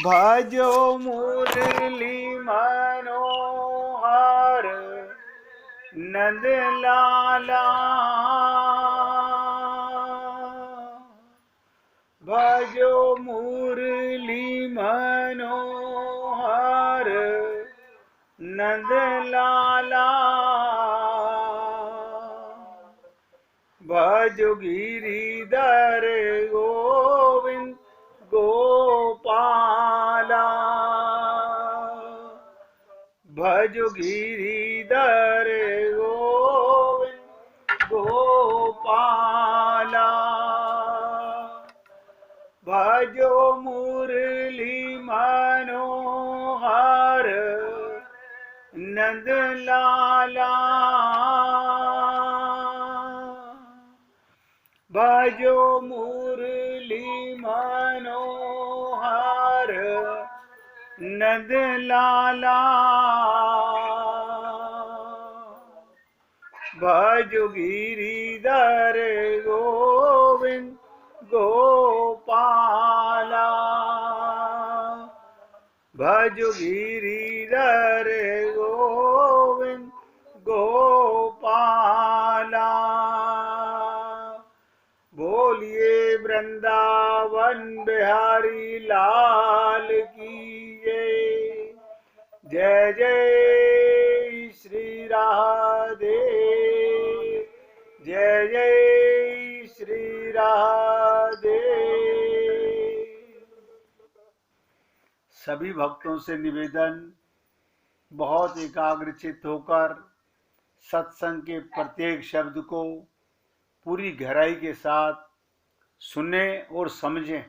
भजो मुरली मनोहर नंद लाला। भजो मुरली मनोहर नंद लाला। भजो गिरिधर गोविंद गोपाला। भजो गिरिधर गोविंद गोपाला। भजो मुरली मनोहर नंद लाला। भजो मुरली मनोहर नंद लाला। भजो गिरिधर गोविंद गोपाला। भजो गिरिधर गोविंद गोपाला। बोलिए वृंदावन बिहारी लाल की जय। जय श्री राधे। जय जय श्री राधे। सभी भक्तों से निवेदन, बहुत एकाग्रचित्त होकर सत्संग के प्रत्येक शब्द को पूरी गहराई के साथ सुने और समझें।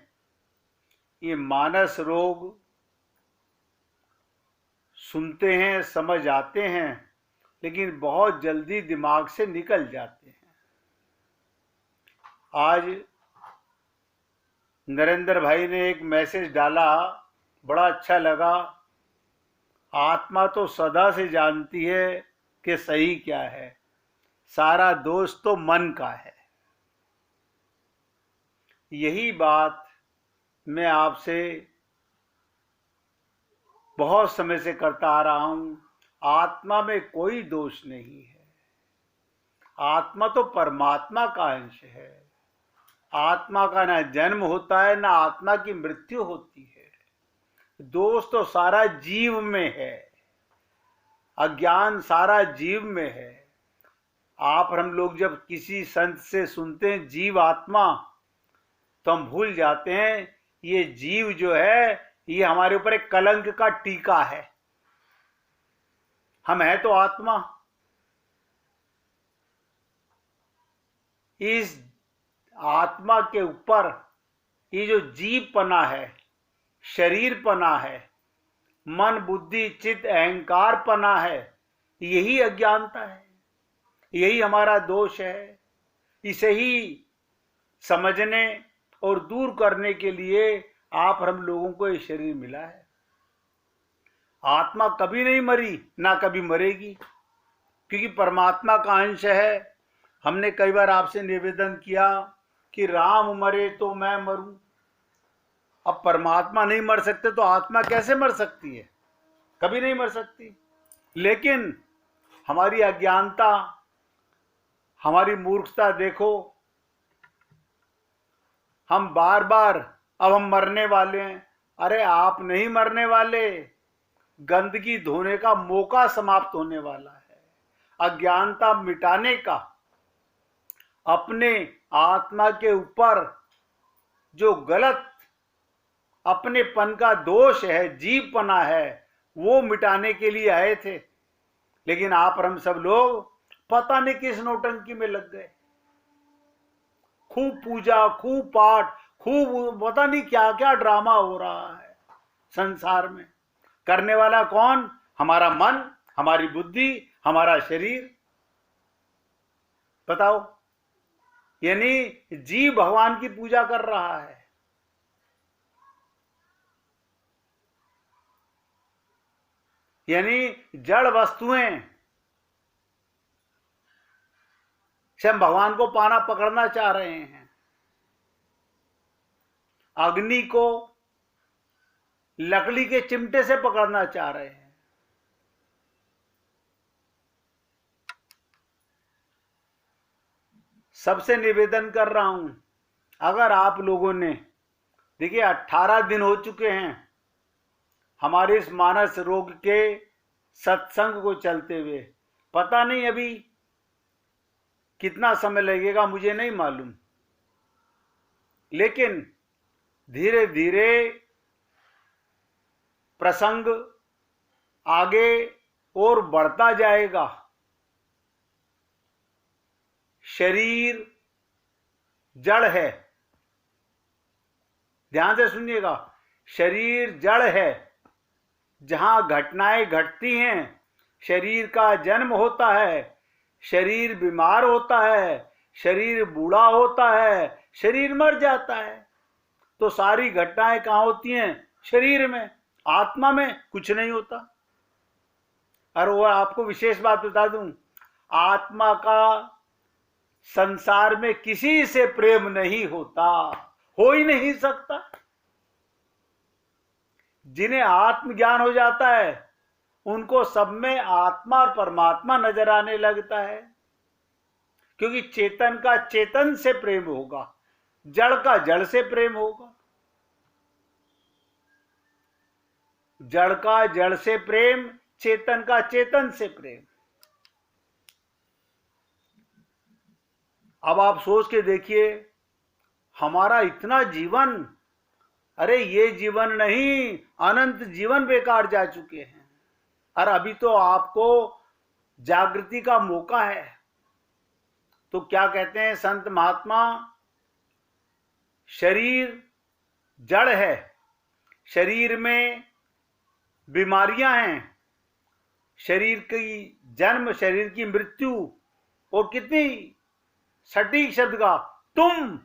ये मानस रोग सुनते हैं, समझ आते हैं, लेकिन बहुत जल्दी दिमाग से निकल जाते हैं। आज नरेंद्र भाई ने एक मैसेज डाला, बड़ा अच्छा लगा। आत्मा तो सदा से जानती है कि सही क्या है, सारा दोष तो मन का है। यही बात मैं आपसे बहुत समय से करता आ रहा हूं। आत्मा में कोई दोष नहीं है। आत्मा तो परमात्मा का अंश है। आत्मा का ना जन्म होता है, ना आत्मा की मृत्यु होती है। दोष तो सारा जीव में है, अज्ञान सारा जीव में है। आप और हम लोग जब किसी संत से सुनते हैं जीव आत्मा, तो हम भूल जाते हैं ये जीव जो है ये हमारे ऊपर एक कलंक का टीका है। हम है तो आत्मा। इस आत्मा के ऊपर ये जो जीव पना है, शरीर पना है, मन बुद्धि चित्त अहंकार पना है, यही अज्ञानता है, यही हमारा दोष है। इसे ही समझने और दूर करने के लिए आप और हम लोगों को ये शरीर मिला है। आत्मा कभी नहीं मरी, ना कभी मरेगी, क्योंकि परमात्मा का अंश है। हमने कई बार आपसे निवेदन किया कि राम मरे तो मैं मरूं। अब परमात्मा नहीं मर सकते तो आत्मा कैसे मर सकती है? कभी नहीं मर सकती। लेकिन हमारी अज्ञानता, हमारी मूर्खता देखो, हम बार बार अब हम मरने वाले हैं। अरे आप नहीं मरने वाले, गंदगी धोने का मौका समाप्त होने वाला है। अज्ञानता मिटाने का, अपने आत्मा के ऊपर जो गलत अपनेपन का दोष है, जीवपना है, वो मिटाने के लिए आए थे। लेकिन आप और हम सब लोग पता नहीं किस नौटंकी में लग गए। खूब पूजा, खूब पाठ, खूब पता नहीं क्या क्या ड्रामा हो रहा है संसार में। करने वाला कौन? हमारा मन, हमारी बुद्धि, हमारा शरीर। बताओ, यानी जीव भगवान की पूजा कर रहा है। यानी जड़ वस्तुएं से हम भगवान को पाना पकड़ना चाह रहे हैं। अग्नि को, लकड़ी के चिमटे से पकड़ना चाह रहे हैं। सबसे निवेदन कर रहा हूं, अगर आप लोगों ने, देखिए 18 दिन हो चुके हैं हमारे इस मानस रोग के सत्संग को चलते हुए, पता नहीं अभी कितना समय लगेगा, मुझे नहीं मालूम, लेकिन धीरे धीरे प्रसंग आगे और बढ़ता जाएगा। शरीर जड़ है, ध्यान से सुनिएगा, शरीर जड़ है। जहां घटनाएं घटती हैं, शरीर का जन्म होता है, शरीर बीमार होता है, शरीर बूढ़ा होता है, शरीर मर जाता है। तो सारी घटनाएं कहां होती हैं? शरीर में। आत्मा में कुछ नहीं होता। और वो आपको विशेष बात बता दूं, आत्मा का संसार में किसी से प्रेम नहीं होता, हो ही नहीं सकता। जिन्हें आत्मज्ञान हो जाता है उनको सब में आत्मा और परमात्मा नजर आने लगता है, क्योंकि चेतन का चेतन से प्रेम होगा, जड़ का जड़ से प्रेम होगा। जड़ का जड़ से प्रेम, चेतन का चेतन से प्रेम। अब आप सोच के देखिए, हमारा इतना जीवन, अरे ये जीवन नहीं, अनंत जीवन बेकार जा चुके हैं। और अभी तो आपको जागृति का मौका है। तो क्या कहते हैं संत महात्मा? शरीर जड़ है, शरीर में बीमारियां हैं, शरीर की जन्म, शरीर की मृत्यु, और कितनी सटीक शब्द का, तुम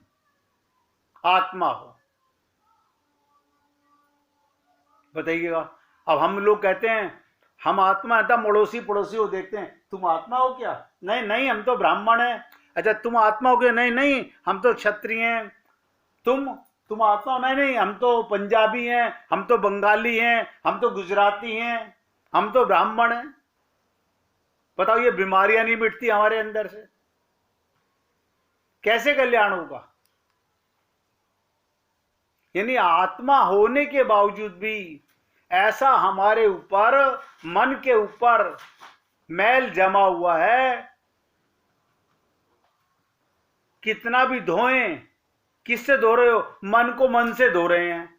आत्मा हो। बताइएगा। अब हम लोग कहते हैं हम आत्मा, तब पड़ोसी पड़ोसी को देखते हैं, तुम आत्मा हो क्या? नहीं नहीं, हम तो ब्राह्मण हैं। अच्छा, तुम आत्मा हो क्या? नहीं नहीं, हम तो क्षत्रिय हैं। तुम आत्मा हो? नहीं नहीं, हम तो पंजाबी हैं, हम तो बंगाली हैं, हम तो गुजराती हैं, हम तो ब्राह्मण हैं। बताओ, ये बीमारियां नहीं मिटती हमारे अंदर से, कैसे कल्याण होगा? यानी आत्मा होने के बावजूद भी ऐसा हमारे ऊपर, मन के ऊपर मैल जमा हुआ है। कितना भी धोएं, किससे धो रहे हो? मन को मन से धो रहे हैं।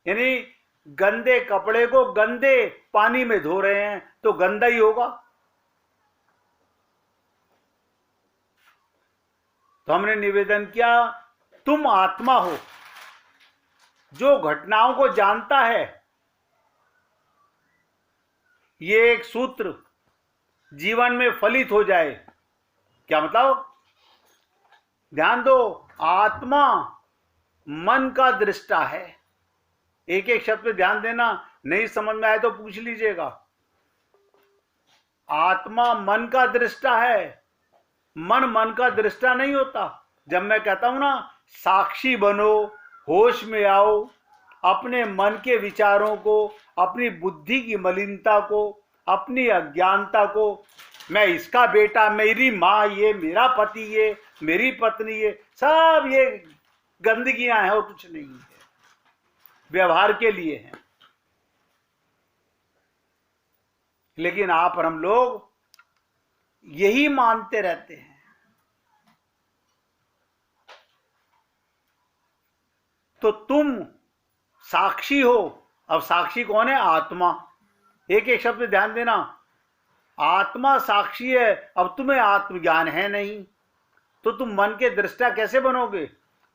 यानी गंदे कपड़े को गंदे पानी में धो रहे हैं, तो गंदा ही होगा। तो हमने निवेदन किया, तुम आत्मा हो। जो घटनाओं को जानता है, ये एक सूत्र जीवन में फलित हो जाए। क्या मतलब? ध्यान दो, आत्मा मन का दृष्टा है। एक एक शब्द पे ध्यान देना, नहीं समझ में आए तो पूछ लीजिएगा। आत्मा मन का दृष्टा है, मन का दृष्टा नहीं होता। जब मैं कहता हूं ना, साक्षी बनो, होश में आओ, अपने मन के विचारों को, अपनी बुद्धि की मलिनता को, अपनी अज्ञानता को, मैं इसका बेटा, मेरी माँ, ये मेरा पति, ये मेरी पत्नी, ये सब ये गंदगियां हैं और कुछ नहीं है, व्यवहार के लिए हैं। लेकिन आप और हम लोग यही मानते रहते हैं। तो तुम साक्षी हो। अब साक्षी कौन है? आत्मा। एक एक शब्द ध्यान देना, आत्मा साक्षी है। अब तुम्हें आत्मज्ञान है नहीं, तो तुम मन के दृष्टा कैसे बनोगे?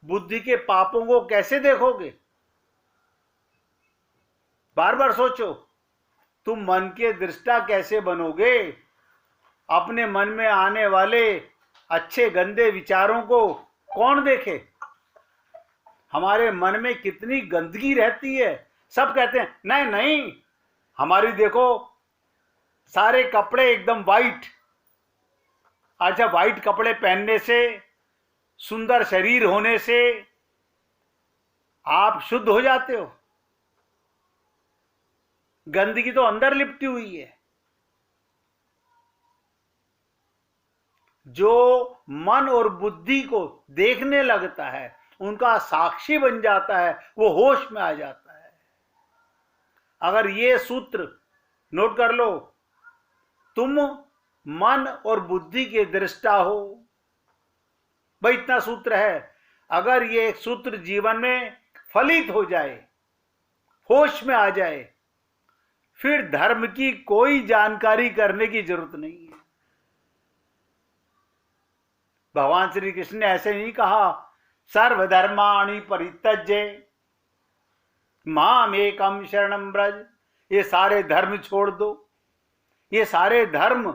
बुद्धि के पापों को कैसे देखोगे? बार बार सोचो, तुम मन के दृष्टा कैसे बनोगे? अपने मन में आने वाले अच्छे गंदे विचारों को कौन देखे? हमारे मन में कितनी गंदगी रहती है। सब कहते हैं नहीं नहीं, हमारी देखो सारे कपड़े एकदम वाइट। अच्छा, वाइट कपड़े पहनने से, सुंदर शरीर होने से आप शुद्ध हो जाते हो? गंदगी तो अंदर लिपटी हुई है। जो मन और बुद्धि को देखने लगता है, उनका साक्षी बन जाता है, वो होश में आ जाता है। अगर ये सूत्र नोट कर लो, तुम मन और बुद्धि के दृष्टा हो, भाई इतना सूत्र है। अगर ये एक सूत्र जीवन में फलित हो जाए, होश में आ जाए, फिर धर्म की कोई जानकारी करने की जरूरत नहीं है। भगवान श्री कृष्ण ने ऐसे नहीं कहा सर्वधर्माणि परित्यज्य माम एकम शरणम ब्रज, ये सारे धर्म छोड़ दो। ये सारे धर्म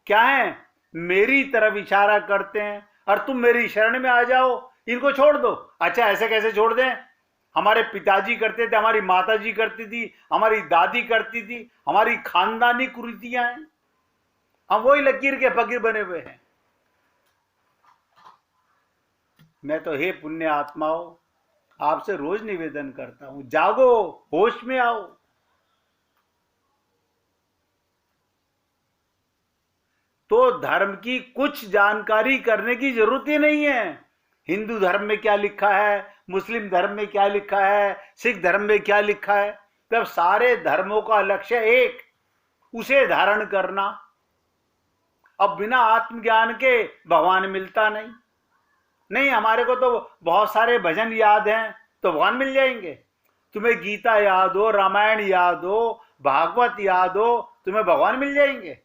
क्या है? मेरी तरफ इशारा करते हैं, और तुम मेरी शरण में आ जाओ, इनको छोड़ दो। अच्छा, ऐसे कैसे छोड़ दें? हमारे पिताजी करते थे, हमारी माताजी करती थी, हमारी दादी करती थी, हमारी खानदानी कुरीतियां हैं, हम वही लकीर के फकीर बने हुए हैं। मैं तो हे पुण्य आत्माओं, आपसे रोज निवेदन करता हूं, जागो, होश में आओ। तो धर्म की कुछ जानकारी करने की जरूरत ही नहीं है। हिंदू धर्म में क्या लिखा है, मुस्लिम धर्म में क्या लिखा है, सिख धर्म में क्या लिखा है, तब सारे धर्मों का लक्ष्य एक, उसे धारण करना। अब बिना आत्मज्ञान के भगवान मिलता नहीं। नहीं, हमारे को तो बहुत सारे भजन याद हैं तो भगवान मिल जाएंगे। तुम्हें गीता याद हो, रामायण याद हो, भागवत याद हो, तुम्हें भगवान मिल जाएंगे।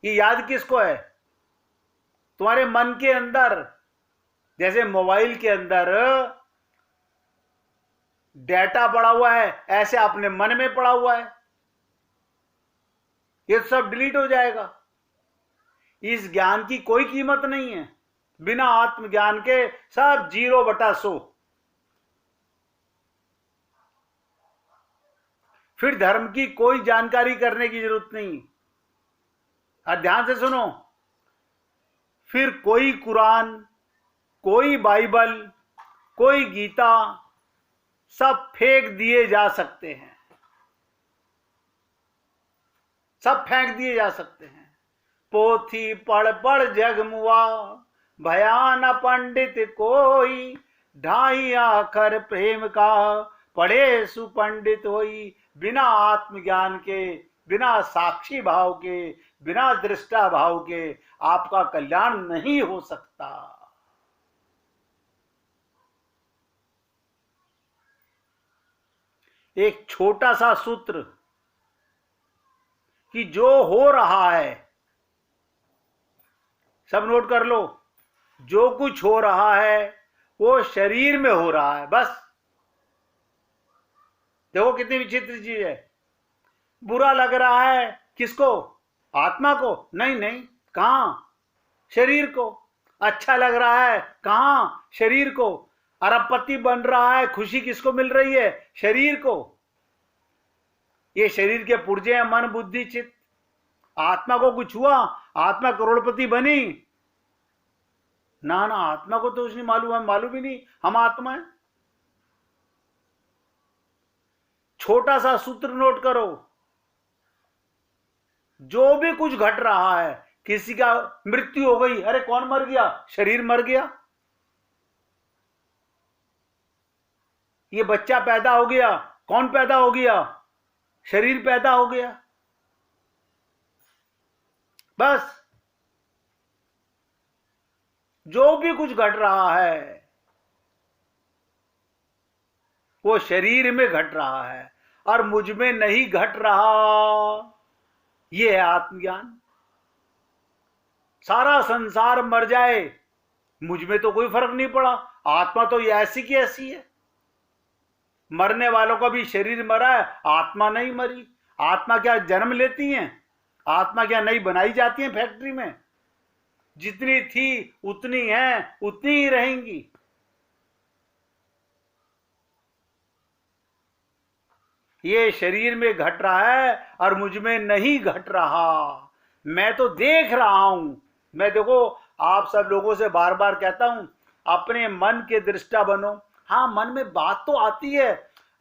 ये याद किसको है? तुम्हारे मन के अंदर, जैसे मोबाइल के अंदर डेटा पड़ा हुआ है, ऐसे अपने मन में पड़ा हुआ है। ये सब डिलीट हो जाएगा। इस ज्ञान की कोई कीमत नहीं है। बिना आत्मज्ञान के सब 0/100। फिर धर्म की कोई जानकारी करने की जरूरत नहीं। और ध्यान से सुनो, फिर कोई कुरान, कोई बाइबल, कोई गीता, सब फेंक दिए जा सकते हैं। सब फेंक दिए जा सकते हैं। पोथी पढ़ पढ़ जग मुआ, भयान पंडित कोई, ढाई आखर प्रेम का, पढ़े सुपंडित होई। बिना आत्मज्ञान के, बिना साक्षी भाव के, बिना दृष्टा भाव के आपका कल्याण नहीं हो सकता। एक छोटा सा सूत्र कि जो हो रहा है, सब नोट कर लो, जो कुछ हो रहा है वो शरीर में हो रहा है। बस देखो कितनी विचित्र चीज है। बुरा लग रहा है किसको? आत्मा को? नहीं नहीं, कहां? शरीर को। अच्छा लग रहा है कहां? शरीर को। अरबपति बन रहा है, खुशी किसको मिल रही है? शरीर को। ये शरीर के पुर्जे हैं, मन बुद्धि चित्त। आत्मा को कुछ हुआ? आत्मा करोड़पति बनी? ना ना, आत्मा को तो कुछ नहीं मालूम है, मालूम ही नहीं हम आत्मा है। छोटा सा सूत्र नोट करो, जो भी कुछ घट रहा है, किसी का मृत्यु हो गई, अरे कौन मर गया? शरीर मर गया। ये बच्चा पैदा हो गया, कौन पैदा हो गया? शरीर पैदा हो गया। बस जो भी कुछ घट रहा है वो शरीर में घट रहा है, और मुझ में नहीं घट रहा। ये है आत्मज्ञान। सारा संसार मर जाए, मुझ में तो कोई फर्क नहीं पड़ा। आत्मा तो ये ऐसी की ऐसी है। मरने वालों का भी शरीर मरा है, आत्मा नहीं मरी। आत्मा क्या जन्म लेती हैं? आत्मा क्या नई बनाई जाती है फैक्ट्री में? जितनी थी उतनी है, उतनी ही रहेंगी। ये शरीर में घट रहा है और मुझ में नहीं घट रहा। मैं तो देख रहा हूं। मैं देखो, आप सब लोगों से बार बार कहता हूं, अपने मन के दृष्टा बनो। हाँ, मन में बात तो आती है,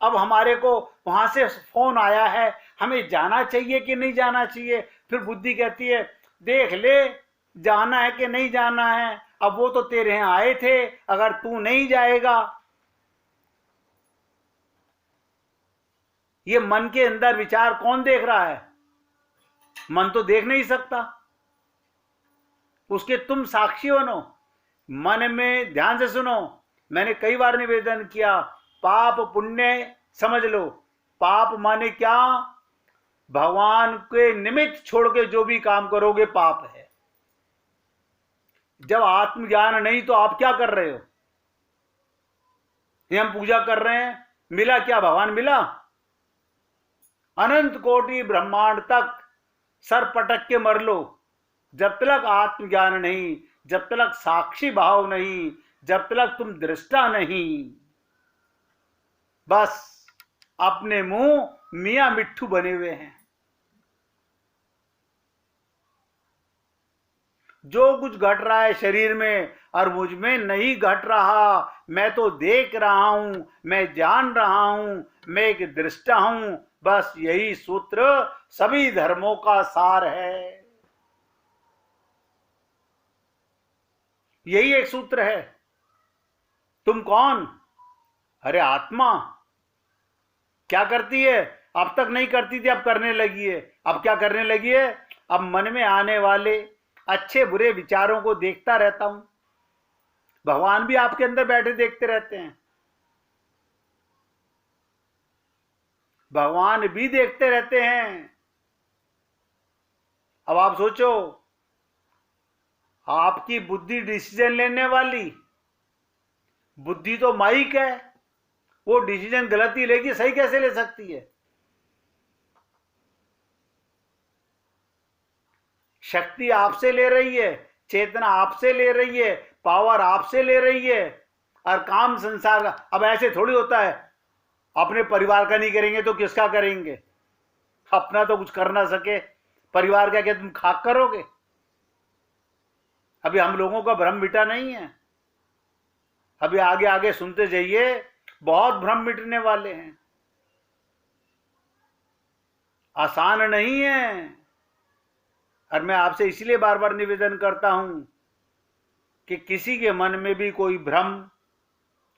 अब हमारे को वहां से फोन आया है, हमें जाना चाहिए कि नहीं जाना चाहिए। फिर बुद्धि कहती है देख ले जाना है कि नहीं जाना है, अब वो तो तेरे यहाँ आए थे, अगर तू नहीं जाएगा। ये मन के अंदर विचार कौन देख रहा है? मन तो देख नहीं सकता, उसके तुम साक्षी बनो। मन में ध्यान से सुनो, मैंने कई बार निवेदन किया, पाप पुण्य समझ लो। पाप माने क्या? भगवान के निमित्त छोड़ के जो भी काम करोगे पाप है। जब आत्मज्ञान नहीं तो आप क्या कर रहे हो? ये हम पूजा कर रहे हैं, मिला क्या? भगवान मिला? अनंत कोटि ब्रह्मांड तक सर पटक के मर लो, जब तक आत्मज्ञान नहीं, जब तक साक्षी भाव नहीं, जब तक तुम दृष्टा नहीं, बस अपने मुंह मियां मिट्ठू बने हुए हैं। जो कुछ घट रहा है शरीर में और मुझ में नहीं घट रहा, मैं तो देख रहा हूं, मैं जान रहा हूं, मैं एक दृष्टा हूं। बस यही सूत्र सभी धर्मों का सार है। यही एक सूत्र है। तुम कौन? अरे आत्मा। क्या करती है? अब तक नहीं करती थी, अब करने लगी है। अब क्या करने लगी है? अब मन में आने वाले अच्छे बुरे विचारों को देखता रहता हूं। भगवान भी आपके अंदर बैठे देखते रहते हैं, भगवान भी देखते रहते हैं। अब आप सोचो, आपकी बुद्धि डिसीजन लेने वाली, बुद्धि तो माइक है, वो डिसीजन गलत ही लेगी, सही कैसे ले सकती है? शक्ति आपसे ले रही है, चेतना आपसे ले रही है, पावर आपसे ले रही है, और काम संसार का। अब ऐसे थोड़ी होता है, अपने परिवार का नहीं करेंगे तो किसका करेंगे? अपना तो कुछ कर ना सके, परिवार का क्या तुम खाक करोगे? अभी हम लोगों का भ्रम मिटा नहीं है, अभी आगे आगे सुनते जाइए, बहुत भ्रम मिटने वाले हैं। आसान नहीं है। और मैं आपसे इसलिए बार बार निवेदन करता हूं कि किसी के मन में भी कोई भ्रम,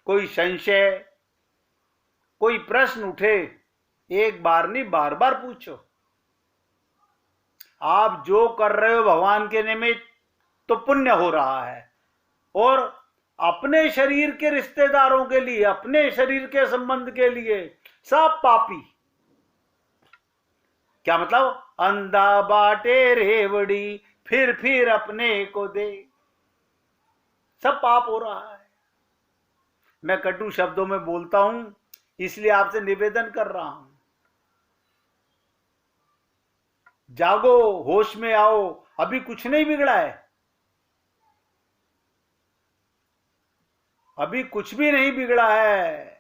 कोई संशय, कोई प्रश्न उठे, एक बार नहीं बार बार पूछो। आप जो कर रहे हो भगवान के निमित्त तो पुण्य हो रहा है, और अपने शरीर के रिश्तेदारों के लिए, अपने शरीर के संबंध के लिए सब पापी। क्या मतलब? अंधा बाटे रेवड़ी फिर अपने को दे, सब पाप हो रहा है। मैं कटु शब्दों में बोलता हूं, इसलिए आपसे निवेदन कर रहा हूं, जागो, होश में आओ। अभी कुछ नहीं बिगड़ा है, अभी कुछ भी नहीं बिगड़ा है।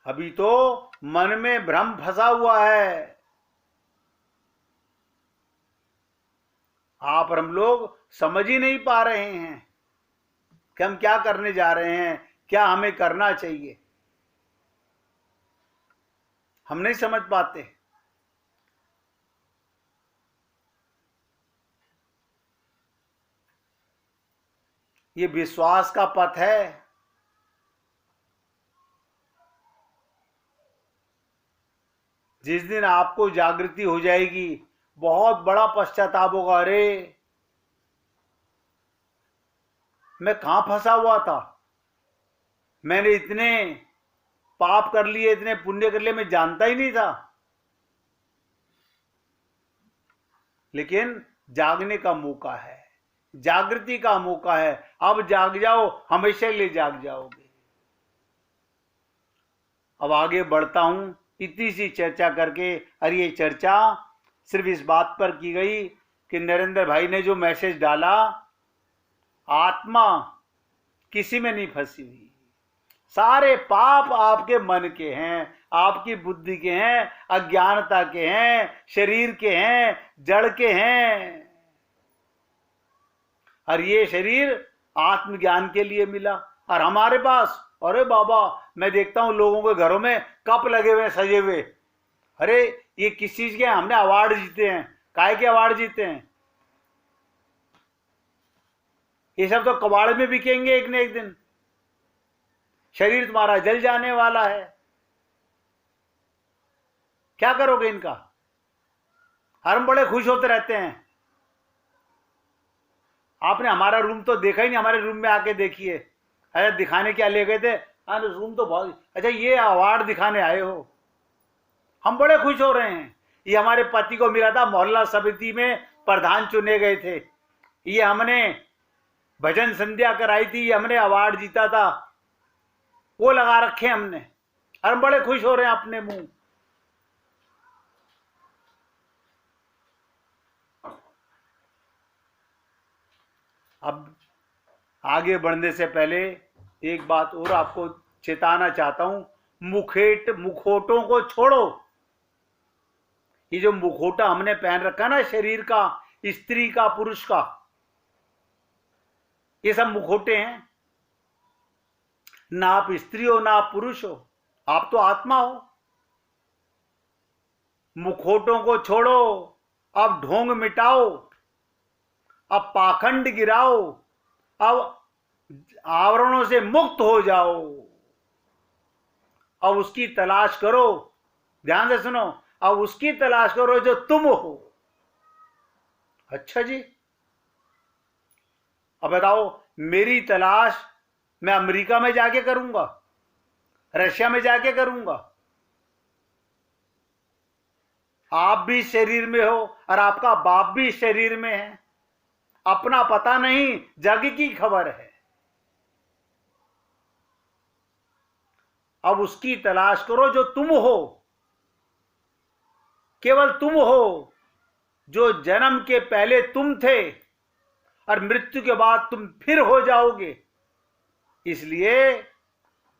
अभी तो मन में भ्रम फंसा हुआ है। आप और हम लोग समझ ही नहीं पा रहे हैं कि हम क्या करने जा रहे हैं, क्या हमें करना चाहिए, हम नहीं समझ पाते। ये विश्वास का पथ है। जिस दिन आपको जागृति हो जाएगी, बहुत बड़ा पश्चाताप होगा। अरे मैं कहां फंसा हुआ था, मैंने इतने पाप कर लिए, इतने पुण्य कर लिए, मैं जानता ही नहीं था। लेकिन जागने का मौका है, जागृति का मौका है। अब जाग जाओ, हमेशा के लिए जाग जाओगे। अब आगे बढ़ता हूं इतनी सी चर्चा करके। और ये चर्चा सिर्फ इस बात पर की गई कि नरेंद्र भाई ने जो मैसेज डाला, आत्मा किसी में नहीं फंसी हुई, सारे पाप आपके मन के हैं, आपकी बुद्धि के हैं, अज्ञानता के हैं, शरीर के हैं, जड़ के हैं। और ये शरीर आत्मज्ञान के लिए मिला। और हमारे पास, अरे बाबा, मैं देखता हूं लोगों के घरों में कप लगे हुए सजे हुए। अरे ये किस चीज के? हमने अवार्ड जीते हैं। काहे के अवार्ड जीते हैं? ये सब तो कबाड़ में बिकेंगे एक न एक दिन। शरीर तुम्हारा जल जाने वाला है, क्या करोगे इनका? हम बड़े खुश होते रहते हैं। आपने हमारा रूम तो देखा ही नहीं, हमारे रूम में आके देखिए। अरे दिखाने क्या ले गए थे? हाँ, रूम तो बहुत अच्छा, ये अवार्ड दिखाने आए हो। हम बड़े खुश हो रहे हैं। ये हमारे पति को मिला था, मोहल्ला समिति में प्रधान चुने गए थे। ये हमने भजन संध्या कराई थी, ये हमने अवार्ड जीता था, वो लगा रखे हमने। और हम बड़े खुश हो रहे हैं अपने मुंह। अब आगे बढ़ने से पहले एक बात और आपको चेताना चाहता हूं। मुखौटों को छोड़ो। ये जो मुखौटा हमने पहन रखा ना, शरीर का, स्त्री का, पुरुष का, ये सब मुखौटे हैं। ना आप स्त्री हो, ना आप पुरुष हो, आप तो आत्मा हो। मुखौटों को छोड़ो, अब ढोंग मिटाओ, अब पाखंड गिराओ, अब आवरणों से मुक्त हो जाओ। अब उसकी तलाश करो, ध्यान से सुनो, अब उसकी तलाश करो जो तुम हो। अच्छा जी, अब बताओ, मेरी तलाश मैं अमेरिका में जाके करूंगा, रशिया में जाके करूंगा? आप भी शरीर में हो और आपका बाप भी शरीर में है। अपना पता नहीं, जग की खबर है। अब उसकी तलाश करो जो तुम हो, केवल तुम हो, जो जन्म के पहले तुम थे और मृत्यु के बाद तुम फिर हो जाओगे। इसलिए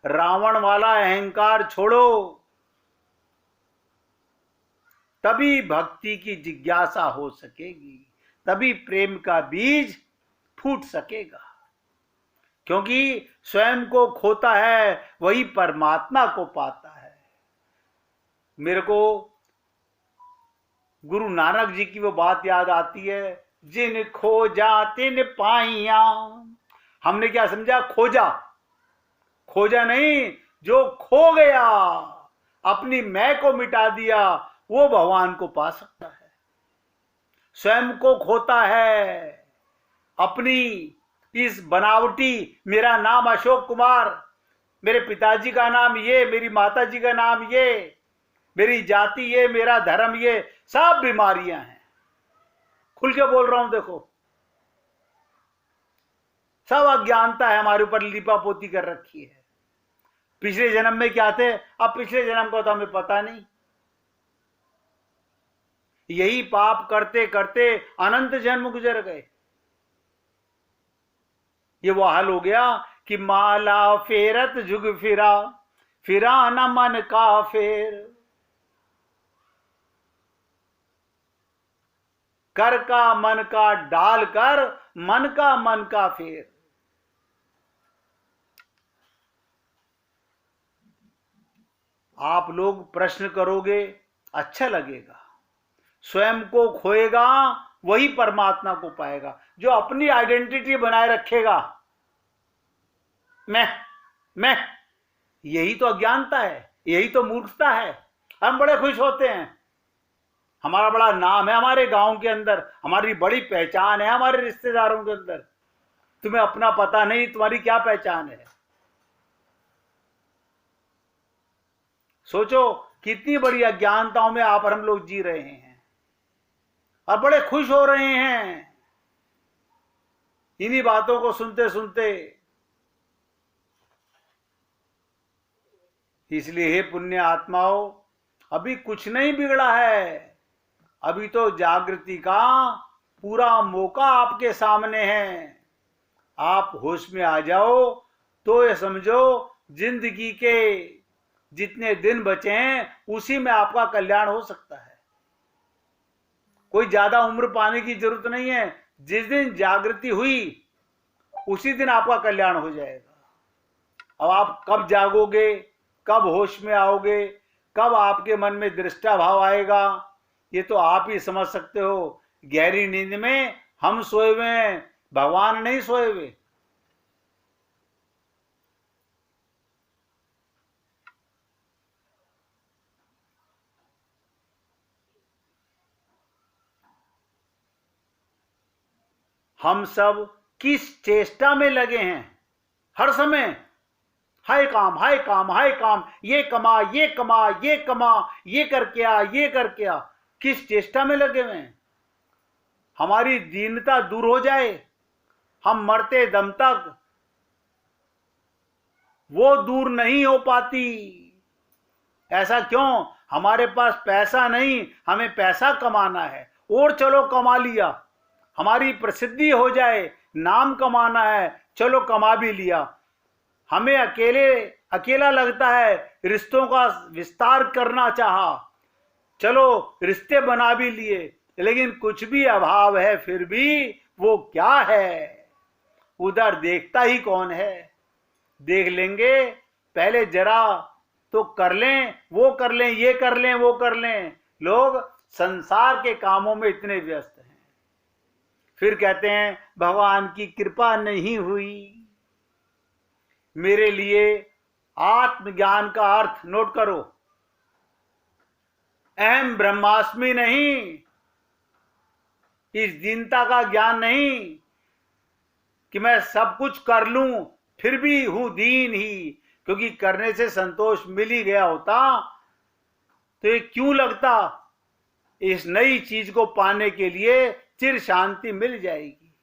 रावण वाला अहंकार छोड़ो, तभी भक्ति की जिज्ञासा हो सकेगी, तभी प्रेम का बीज फूट सकेगा। क्योंकि स्वयं को खोता है वही परमात्मा को पाता है। मेरे को गुरु नानक जी की वो बात याद आती है, जिन खोजा तिन पाइया। हमने क्या समझा? खोजा। खोजा नहीं, जो खो गया, अपनी मैं को मिटा दिया, वो भगवान को पा सकता है। स्वयं को खोता है, अपनी इस बनावटी, मेरा नाम अशोक कुमार, मेरे पिताजी का नाम ये, मेरी माताजी का नाम ये, मेरी जाति ये, मेरा धर्म ये, सब बीमारियां हैं। खुल के बोल रहा हूं, देखो, सब अज्ञानता है हमारे ऊपर लिपा पोती कर रखी है। पिछले जन्म में क्या थे, अब पिछले जन्म का तो हमें पता नहीं। यही पाप करते करते अनंत जन्म गुजर गए। ये वो हाल हो गया कि माला फेरत जुग फिरा, फिरा न मन का फेर। कर का मन का डाल कर, मन का फेर। आप लोग प्रश्न करोगे, अच्छा लगेगा। स्वयं को खोएगा वही परमात्मा को पाएगा। जो अपनी आइडेंटिटी बनाए रखेगा, मैं, यही तो अज्ञानता है, यही तो मूर्खता है। हम बड़े खुश होते हैं, हमारा बड़ा नाम है हमारे गांव के अंदर, हमारी बड़ी पहचान है हमारे रिश्तेदारों के अंदर। तुम्हें अपना पता नहीं, तुम्हारी क्या पहचान है? सोचो कितनी बड़ी अज्ञानताओं में आप और हम लोग जी रहे हैं और बड़े खुश हो रहे हैं इन्हीं बातों को सुनते सुनते। इसलिए हे पुण्य आत्माओं, अभी कुछ नहीं बिगड़ा है। अभी तो जागृति का पूरा मौका आपके सामने है। आप होश में आ जाओ तो ये समझो जिंदगी के जितने दिन बचे हैं उसी में आपका कल्याण हो सकता है। कोई ज्यादा उम्र पाने की जरूरत नहीं है। जिस दिन जागृति हुई उसी दिन आपका कल्याण हो जाएगा। अब आप कब जागोगे, कब होश में आओगे, कब आपके मन में दृष्टा भाव आएगा, ये तो आप ही समझ सकते हो। गहरी नींद में हम सोए हुए हैं, भगवान नहीं सोए हुए। हम सब किस चेष्टा में लगे हैं? हर समय हाय काम हाय काम हाय काम, ये कमा ये कमा ये कमा, ये करके आ ये करके आ। किस चेष्टा में लगे हुए हैं? हमारी दीनता दूर हो जाए, हम मरते दम तक वो दूर नहीं हो पाती। ऐसा क्यों? हमारे पास पैसा नहीं, हमें पैसा कमाना है। और चलो कमा लिया, हमारी प्रसिद्धि हो जाए, नाम कमाना है, चलो कमा भी लिया। हमें अकेला लगता है, रिश्तों का विस्तार करना चाहा, चलो रिश्ते बना भी लिए, लेकिन कुछ भी अभाव है फिर भी वो क्या है? उधर देखता ही कौन है? देख लेंगे, पहले जरा तो कर लें, वो कर लें, ये कर लें, वो कर लें। लोग संसार के कामों में इतने व्यस्त हैं, फिर कहते हैं भगवान की कृपा नहीं हुई। मेरे लिए आत्मज्ञान का अर्थ नोट करो। अहम ब्रह्मास्मि नहीं, इस दीनता का ज्ञान नहीं कि मैं सब कुछ कर लूं फिर भी हूं दीन ही, क्योंकि करने से संतोष मिल ही गया होता तो ये क्यों लगता? इस नई चीज को पाने के लिए चिर शांति मिल जाएगी।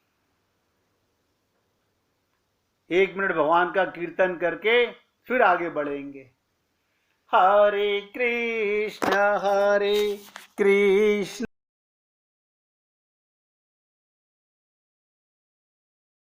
1 मिनट भगवान का कीर्तन करके फिर आगे बढ़ेंगे। हरे कृष्ण